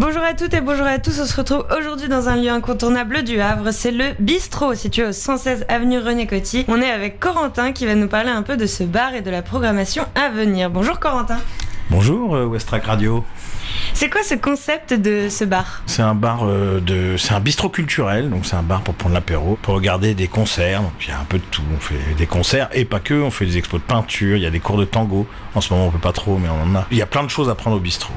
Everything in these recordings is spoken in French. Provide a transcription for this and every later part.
Bonjour à toutes et bonjour à tous, on se retrouve aujourd'hui dans un lieu incontournable du Havre, c'est le Bistrot, situé au 116 avenue René Coty. On est avec Corentin qui va nous parler un peu de ce bar et de la programmation à venir. Bonjour Corentin. Bonjour Westrack Radio. C'est quoi ce concept de ce bar ? C'est un bar c'est un bistrot culturel, donc c'est un bar pour prendre l'apéro, pour regarder des concerts. Donc il y a un peu de tout. On fait des concerts et pas que. On fait des expos de peinture. Il y a des cours de tango. En ce moment on peut pas trop, mais on en a. Il y a plein de choses à prendre au bistrot.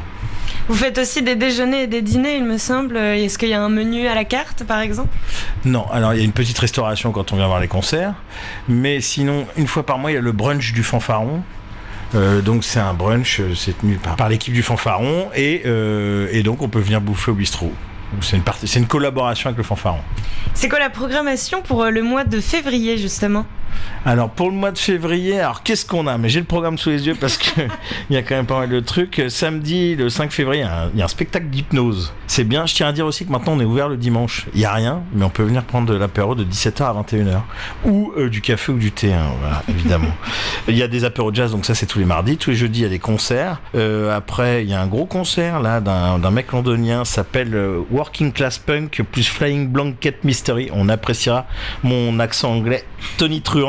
Vous faites aussi des déjeuners et des dîners, il me semble. Est-ce qu'il y a un menu à la carte, par exemple ? Non, alors il y a une petite restauration quand on vient voir les concerts, mais sinon une fois par mois il y a le brunch du Fanfaron. Donc c'est un brunch, c'est tenu par l'équipe du Fanfaron et donc on peut venir bouffer au bistrot. C'est une collaboration avec le Fanfaron. C'est quoi la programmation pour le mois de février justement ? Alors pour le mois de février, alors qu'est-ce qu'on a ? Mais j'ai le programme sous les yeux parce que il y a quand même pas mal de trucs. Samedi, le 5 février, il y a un spectacle d'hypnose. C'est bien, je tiens à dire aussi que maintenant on est ouvert le dimanche. Il n'y a rien, mais on peut venir prendre de l'apéro de 17h à 21h. Ou du café ou du thé, hein, voilà, évidemment. Il y a des apéros jazz, donc ça c'est tous les mardis. Tous les jeudis, il y a des concerts. Après, il y a un gros concert là d'un mec londonien, s'appelle Working Class Punk plus Flying Blanket Mystery. On appréciera mon accent anglais. Tony Truant.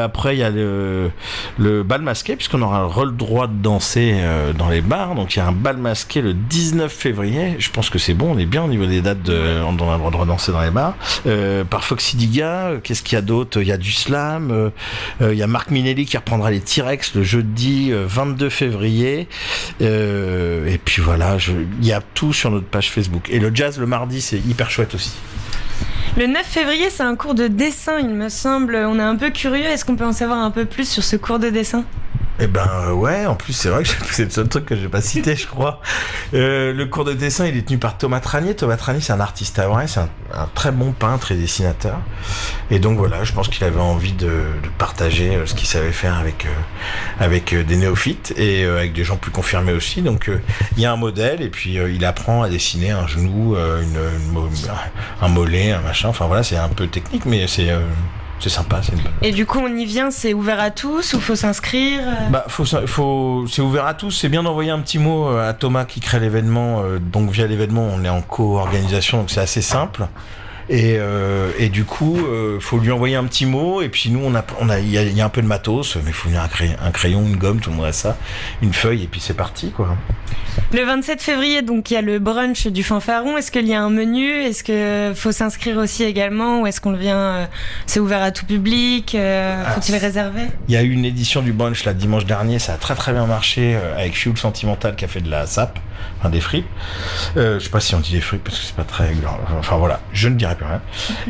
Après il y a le bal masqué, puisqu'on aura le droit de danser dans les bars. Donc il y a un bal masqué le 19 février. Je pense que c'est bon, on est bien au niveau des dates on a le droit de danser dans les bars. Par Foxy Diga, qu'est-ce qu'il y a d'autre ? Il y a du slam, il y a Marc Minelli qui reprendra les T-Rex le jeudi 22 février. Et puis voilà, il y a tout sur notre page Facebook. Et le jazz le mardi, c'est hyper chouette aussi. Le 9 février, c'est un cours de dessin, il me semble. On est un peu curieux. Est-ce qu'on peut en savoir un peu plus sur ce cours de dessin ? Eh ben ouais, en plus c'est vrai que c'est le seul truc que j'ai pas cité, je crois. Le cours de dessin, il est tenu par Thomas Tranier. Thomas Tranier, c'est un artiste havrais, c'est un très bon peintre et dessinateur. Et donc voilà, je pense qu'il avait envie de partager ce qu'il savait faire avec des néophytes et avec des gens plus confirmés aussi. Donc il y a un modèle et puis il apprend à dessiner un genou, un mollet, un machin. Enfin voilà, c'est un peu technique, mais c'est sympa, c'est une bonne. Et du coup, on y vient, c'est ouvert à tous ou faut s'inscrire ? Bah, c'est ouvert à tous. C'est bien d'envoyer un petit mot à Thomas qui crée l'événement. Donc via l'événement, on est en co-organisation, donc c'est assez simple. Et du coup, faut lui envoyer un petit mot. Et puis nous, il y a un peu de matos, mais il faut venir un crayon, une gomme, tout le monde a ça, une feuille, et puis c'est parti, quoi. Le 27 février, donc il y a le brunch du Fanfaron. Est-ce qu'il y a un menu ? Est-ce que faut s'inscrire aussi également ? Ou est-ce qu'on le vient c'est ouvert à tout public ? Faut-il réserver ? Il y a eu une édition du brunch là dimanche dernier, ça a très très bien marché avec Fuel Sentimental qui a fait de la SAP, enfin des fripes. Je sais pas si on dit des fripes parce que c'est pas très grave. Enfin voilà, je ne dirais plus rien.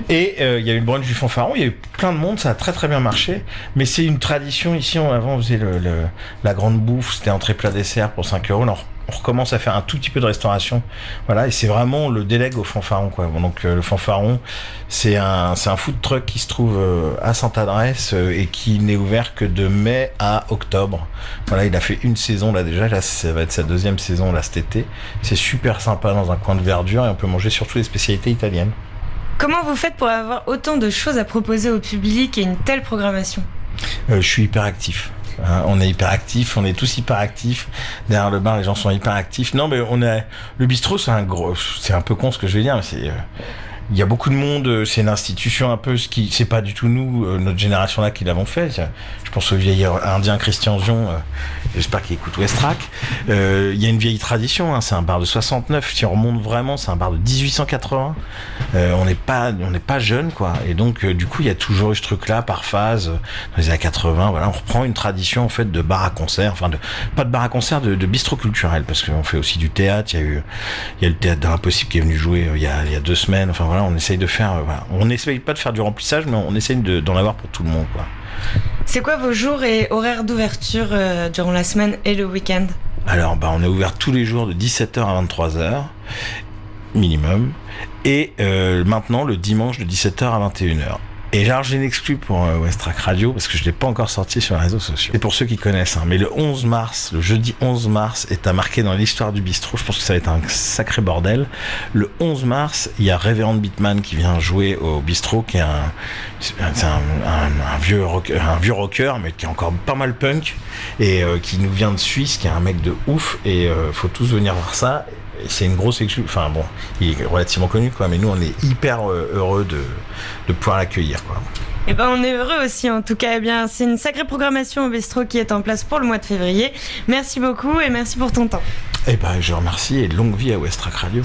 Et il y a eu le brunch du Fanfaron, il y a eu plein de monde, ça a très très bien marché. Mais c'est une tradition ici. Avant on faisait la grande bouffe, c'était entrée plat dessert pour 5 €. Alors, on recommence à faire un tout petit peu de restauration, voilà, et c'est vraiment le délègue au Fanfaron, quoi. Bon, donc le Fanfaron, c'est un food truck qui se trouve à Sainte-Adresse et qui n'est ouvert que de mai à octobre. Voilà, il a fait une saison là déjà, là ça va être sa deuxième saison là cet été. C'est super sympa dans un coin de verdure et on peut manger surtout des spécialités italiennes. Comment vous faites pour avoir autant de choses à proposer au public et une telle programmation ? Je suis hyper actif. On est hyper actifs, on est tous hyper actifs. Derrière le bar, les gens sont hyper actifs. Non, mais le bistrot, c'est un peu con ce que je vais dire, mais il y a beaucoup de monde, c'est une institution un peu, c'est pas du tout nous, notre génération là qui l'avons fait. Je pense au vieil indien Christian Zion, j'espère qu'il écoute Westrack. Il y a une vieille tradition, hein, c'est un bar de 69, si on remonte vraiment, c'est un bar de 1880. On n'est pas jeune, quoi. Et donc, du coup, il y a toujours eu ce truc-là par phase, dans les années 80, voilà, on reprend une tradition, en fait, de bar à concert, enfin, pas de bar à concert, de bistrot culturel, parce qu'on fait aussi du théâtre, il y a le théâtre de l'impossible qui est venu jouer il y a 2 semaines, enfin, voilà, on essaye de faire, voilà. On n'essaye pas de faire du remplissage, mais on essaye d'en avoir pour tout le monde, quoi. C'est quoi vos jours et horaires d'ouverture durant la semaine et le week-end ? Alors, on est ouvert tous les jours de 17h à 23h, minimum. Et maintenant, le dimanche de 17h à 21h. Et genre, j'ai une exclu pour Westrack Radio parce que je l'ai pas encore sorti sur les réseaux sociaux. Et pour ceux qui connaissent, mais le 11 mars, le jeudi 11 mars est à marquer dans l'histoire du bistrot. Je pense que ça va être un sacré bordel. Le 11 mars, il y a Révérend Beatman qui vient jouer au bistrot, qui est un vieux rocker, mais qui est encore pas mal punk et qui nous vient de Suisse, qui est un mec de ouf. Et faut tous venir voir ça. C'est une grosse exclu. Enfin bon, il est relativement connu, quoi. Mais nous, on est hyper heureux de pouvoir l'accueillir, quoi. Et ben on est heureux aussi en tout cas. Eh bien, c'est une sacrée programmation au bistrot qui est en place pour le mois de février. Merci beaucoup et merci pour ton temps. Eh ben je remercie et longue vie à Westrack Radio.